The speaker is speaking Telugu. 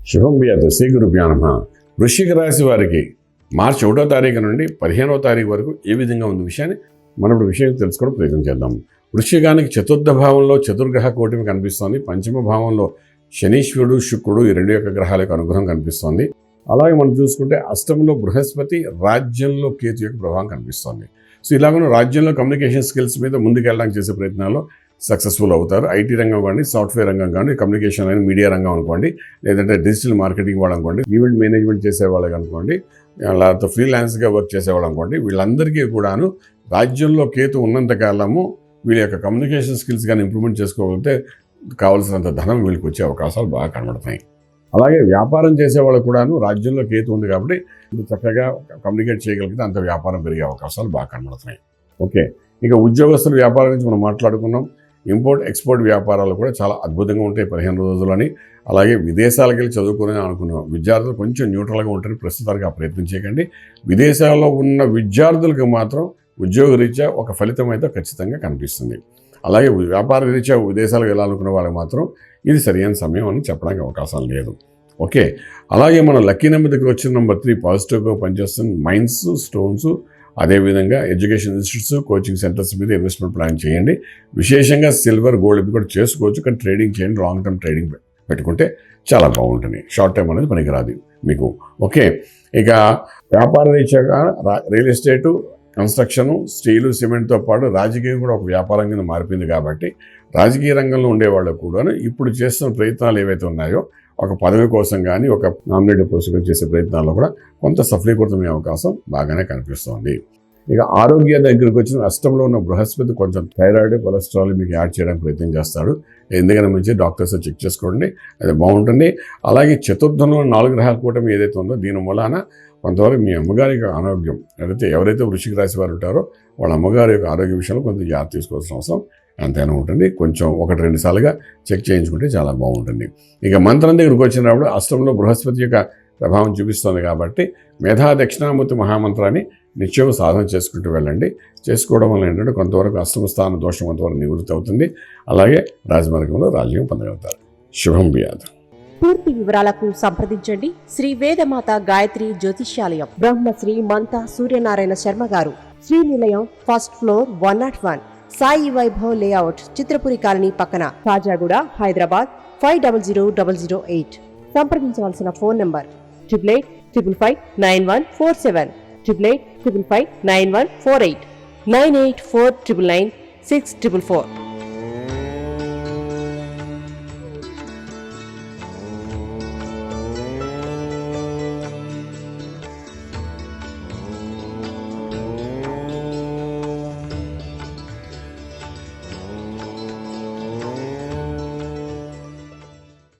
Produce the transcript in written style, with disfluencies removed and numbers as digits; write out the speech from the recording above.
శుభం వ్యాధి శ్రీ గురుభ్యో నమః. వృశ్చిక రాశి వారికి మార్చి 1వ తారీఖు నుండి 15వ తారీఖు వరకు ఏ విధంగా ఉంది విషయాన్ని మనం ఇప్పుడు విషయం తెలుసుకోవడం ప్రయత్నం చేద్దాం. వృశ్చికానికి చతుర్థ భావంలో చతుర్గ్రహ కూటమి కనిపిస్తోంది. పంచమ భావంలో శనీశ్వరుడు శుక్రుడు ఈ రెండు యొక్క గ్రహాల యొక్క అనుగ్రహం కనిపిస్తోంది. అలాగే మనం చూసుకుంటే అష్టమంలో బృహస్పతి, రాజ్యంలో కేతు యొక్క ప్రభావం కనిపిస్తోంది. సో ఇలాగ రాజ్యంలో కమ్యూనికేషన్ స్కిల్స్ మీద ముందుకెళ్ళడానికి చేసే ప్రయత్నాల్లో సక్సెస్ఫుల్ అవుతారు. ఐటీ రంగం కానీ, సాఫ్ట్వేర్ రంగం కానీ, కమ్యూనికేషన్ అని మీడియా రంగం అనుకోండి, లేదంటే డిజిటల్ మార్కెటింగ్ వాళ్ళు అనుకోండి, ఈవెంట్ మేనేజ్మెంట్ చేసేవాళ్ళకి అనుకోండి, లేకపోతే ఫ్రీలాన్స్గా వర్క్ చేసేవాళ్ళు అనుకోండి, వీళ్ళందరికీ కూడాను రాజ్యంలో కేతు ఉన్నంత కాలము వీళ్ళ యొక్క కమ్యూనికేషన్ స్కిల్స్ కానీ ఇంప్రూవ్మెంట్ చేసుకోగలిగితే కావాల్సినంత ధనం వీళ్ళకి వచ్చే అవకాశాలు బాగా కనబడుతున్నాయి. అలాగే వ్యాపారం చేసేవాళ్ళకు కూడాను రాజ్యంలో కేతు ఉంది కాబట్టి చక్కగా కమ్యూనికేట్ చేయగలిగితే అంత వ్యాపారం పెరిగే అవకాశాలు బాగా కనబడుతున్నాయి. ఓకే, ఇక ఉద్యోగస్తుల వ్యాపారం గురించి మనం మాట్లాడుకున్నాం. ఇంపోర్ట్ ఎక్స్పోర్ట్ వ్యాపారాలు కూడా చాలా అద్భుతంగా ఉంటాయి 15 రోజులని. అలాగే విదేశాలకు వెళ్ళి చదువుకుని అనుకున్నాం విద్యార్థులు కొంచెం న్యూట్రల్గా ఉంటారు. ప్రస్తుతానికి ఆ ప్రయత్నం చేయకండి. విదేశాల్లో ఉన్న విద్యార్థులకు మాత్రం ఉద్యోగ రీత్యా ఒక ఫలితం అయితే ఖచ్చితంగా కనిపిస్తుంది. అలాగే వ్యాపార రీత్యా విదేశాలకు వెళ్ళాలనుకున్న వాళ్ళకి మాత్రం ఇది సరైన సమయం అని చెప్పడానికి అవకాశం లేదు. ఓకే, అలాగే మన లక్కీ నెంబర్ దగ్గర వచ్చిన నెంబర్ 3 పాజిటివ్గా పనిచేస్తుంది. మైన్స్, స్టోన్స్, అదేవిధంగా ఎడ్యుకేషన్ ఇన్స్టిట్యూట్స్, కోచింగ్ సెంటర్స్ మీద ఇన్వెస్ట్మెంట్ ప్లాన్ చేయండి. విశేషంగా సిల్వర్, గోల్డ్ కూడా చేసుకోవచ్చు, కానీ ట్రేడింగ్ చేయండి. లాంగ్ టర్మ్ ట్రేడింగ్ పెట్టుకుంటే చాలా బాగుంటుంది. షార్ట్ టైం అనేది పనికిరాదు మీకు. ఓకే, ఇక వ్యాపార రీత్యాగా రియల్ ఎస్టేటు, కన్స్ట్రక్షను, స్టీలు, సిమెంట్తో పాటు రాజకీయం కూడా ఒక వ్యాపారం కింద మారిపోయింది కాబట్టి రాజకీయ రంగంలో ఉండేవాళ్ళకు కూడా ఇప్పుడు చేస్తున్న ప్రయత్నాలు ఏవైతే ఉన్నాయో ఒక పదవి కోసం కానీ, ఒక నామినేటెడ్ పోస్ట్ కోసం చేసే ప్రయత్నాల్లో కూడా కొంత సఫలీకృతమయ్యే అవకాశం బాగానే కనిపిస్తోంది. ఇక ఆరోగ్య దగ్గరికి వచ్చిన అష్టంలో ఉన్న బృహస్పతి కొంచెం థైరాయిడ్, కొలెస్ట్రాల్ మీకు యాడ్ చేయడానికి ప్రయత్నం చేస్తాడు. ఎందుకని మంచి డాక్టర్స్ చెక్ చేసుకోండి, అది బాగుంటుంది. అలాగే చతుర్థంలో 4 గ్రహాల కూటమి ఏదైతే ఉందో దీని మూలాన కొంతవరకు మీ అమ్మగారి యొక్క ఆరోగ్యం ఎవరైతే వృశ్చిక రాశి వారు ఉంటారో వాళ్ళ అమ్మగారి యొక్క ఆరోగ్య విషయంలో కొంత జాగ్రత్త తీసుకోవాల్సిన అవసరం అంతైనా ఉంటుంది. కొంచెం 1-2 సార్లుగా చెక్ చేయించుకుంటే చాలా బాగుంటుంది. ఇక మంత్రం దగ్గరికి వచ్చినప్పుడు అష్టంలో బృహస్పతి యొక్క ప్రభావం చూపిస్తుంది కాబట్టి మేధా దక్షిణామూర్తి మహామంత్రాన్ని నిత్యం సాధన చేసుకుంటూ వెళ్ళండి. చేసుకోవడం వల్ల ఏంటంటే కొంతవరకు అష్టమ స్థాన దోషం కొంతవరకు నివృత్తి అవుతుంది. అలాగే రాజమార్గంలో రాజ్యం పొందగలుగుతారు. శుభం వ్యాధి. పూర్తి వివరాలకు సంప్రదించండి శ్రీ వేదమాత గాయత్రి జ్యోతిష్యాలయం, బ్రహ్మశ్రీ మంతా సూర్యనారాయణ శర్మ గారు, Srinilayam, first floor, 101, Sai Vaibhav layout, Chitrapuri colony పక్కన, కాజాగూడ, హైదరాబాద్ 500008. సంప్రదించవలసిన ఫోన్ నంబర్ 8855559147, 8855559148, 9849996644.